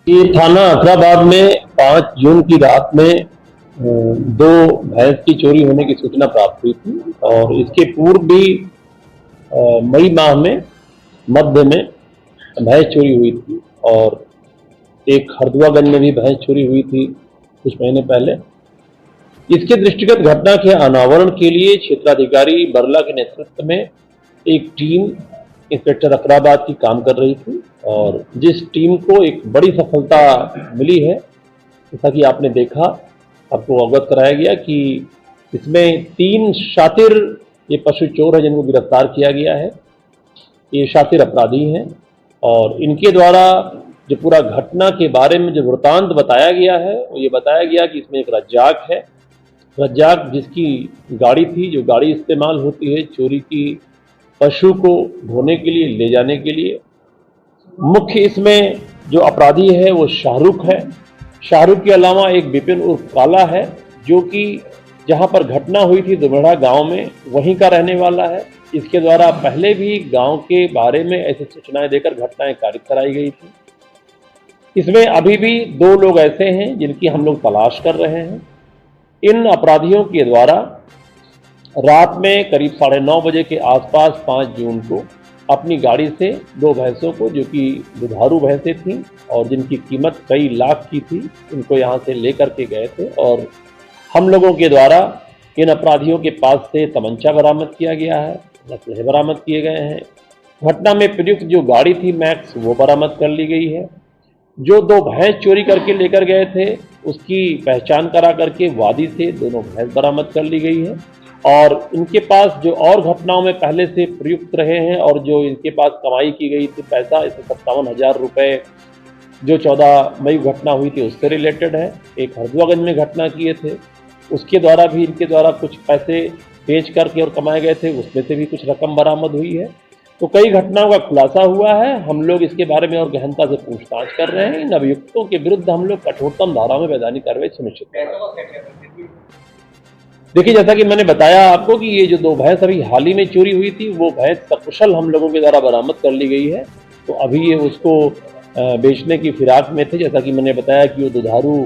ये थाना अकराबाद में 5 जून की रात में दो भैंस की चोरी होने की सूचना प्राप्त हुई थी और इसके पूर्व भी मई माह में मध्य में भैंस चोरी हुई थी और एक हरदुआगंज में भी भैंस चोरी हुई थी कुछ महीने पहले। इसके दृष्टिगत घटना के अनावरण के लिए क्षेत्राधिकारी बरला के नेतृत्व में एक टीम इंस्पेक्टर अकराबाद की काम कर रही थी और जिस टीम को एक बड़ी सफलता मिली है, जैसा कि आपने देखा, आपको अवगत कराया गया कि इसमें 3 शातिर ये पशु चोर है जिनको गिरफ्तार किया गया है। ये शातिर अपराधी हैं और इनके द्वारा जो पूरा घटना के बारे में जो वृतांत बताया गया है वो ये बताया गया कि इसमें एक रज्जाक है, रज्जाक जिसकी गाड़ी थी, जो गाड़ी इस्तेमाल होती है चोरी की पशु को ढोने के लिए, ले जाने के लिए। मुख्य इसमें जो अपराधी है वो शाहरुख है। शाहरुख के अलावा एक विपिन उर्फ काला है जो कि जहां पर घटना हुई थी दुमेड़ा गांव में वहीं का रहने वाला है। इसके द्वारा पहले भी गांव के बारे में ऐसी सूचनाएं देकर घटनाएं कारित कराई गई थी। इसमें अभी भी 2 लोग ऐसे हैं जिनकी हम लोग तलाश कर रहे हैं। इन अपराधियों के द्वारा रात में करीब 9:30 बजे के आसपास 5 जून को अपनी गाड़ी से 2 भैंसों को, जो कि दुधारू भैंसें थीं और जिनकी कीमत कई लाख की थी, इनको यहाँ से लेकर के गए थे और हम लोगों के द्वारा इन अपराधियों के पास से तमंचा बरामद किया गया है, असलहे बरामद किए गए हैं। घटना में प्रयुक्त जो गाड़ी थी मैक्स वो बरामद कर ली गई है। जो 2 भैंस चोरी करके लेकर गए थे उसकी पहचान करा करके वादी से दोनों भैंस बरामद कर ली गई है और इनके पास जो और घटनाओं में पहले से प्रयुक्त रहे हैं और जो इनके पास कमाई की गई थी पैसा, इसमें 57,000 रुपये जो 14 मई घटना हुई थी उससे रिलेटेड है। एक हरदुआगंज में घटना किए थे उसके द्वारा भी इनके द्वारा कुछ पैसे बेच करके और कमाए गए थे, उसमें से भी कुछ रकम बरामद हुई है। तो कई घटनाओं का खुलासा हुआ है। हम लोग इसके बारे में और गहनता से पूछताछ कर रहे हैं। इन अभियुक्तों के विरुद्ध हम लोग कठोरतम धारा में वैधानिक कार्रवाई सुनिश्चित कर रहे हैं। देखिए, जैसा कि मैंने बताया आपको कि ये जो 2 भैंस अभी हाल ही में चोरी हुई थी वो भैंस सकुशल हम लोगों के द्वारा बरामद कर ली गई है। तो अभी ये उसको बेचने की फिराक में थे, जैसा कि मैंने बताया कि वो दुधारू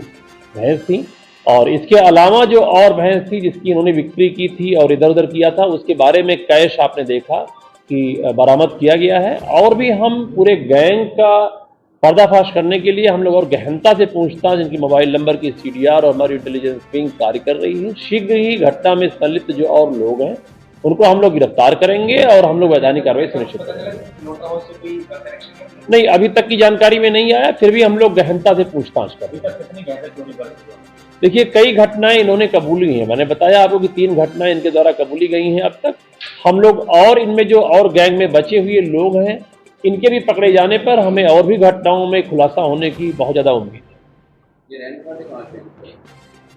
भैंस थी और इसके अलावा जो और भैंस थी जिसकी इन्होंने बिक्री की थी और इधर उधर किया था उसके बारे में कैश आपने देखा कि बरामद किया गया है। और भी हम पूरे गैंग का पर्दाफाश करने के लिए हम लोग और गहनता से पूछताछ, इनकी मोबाइल नंबर की CDR और हमारी इंटेलिजेंस विंग कार्य कर रही है। शीघ्र ही घटना में संलिप्त जो और लोग हैं उनको हम लोग गिरफ्तार करेंगे और हम लोग वैधानिक कार्रवाई सुनिश्चित करेंगे। नहीं, अभी तक की जानकारी में नहीं आया, फिर भी हम लोग गहनता से पूछताछ कर रहे हैं। देखिए, कई घटनाएं इन्होंने कबूली हैं। मैंने बताया आपको कि 3 घटनाएं इनके द्वारा कबूली गई हैं अब तक। हम लोग और इनमें जो और गैंग में बचे हुए लोग हैं इनके भी पकड़े जाने पर हमें और भी घटनाओं में खुलासा होने की बहुत ज़्यादा उम्मीद है।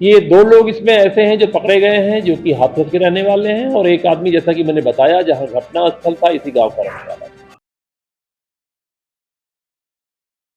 ये 2 लोग इसमें ऐसे हैं जो पकड़े गए हैं जो कि हाथरस के रहने वाले हैं और एक आदमी, जैसा कि मैंने बताया, जहां घटना स्थल था इसी गांव का रहने वाला है।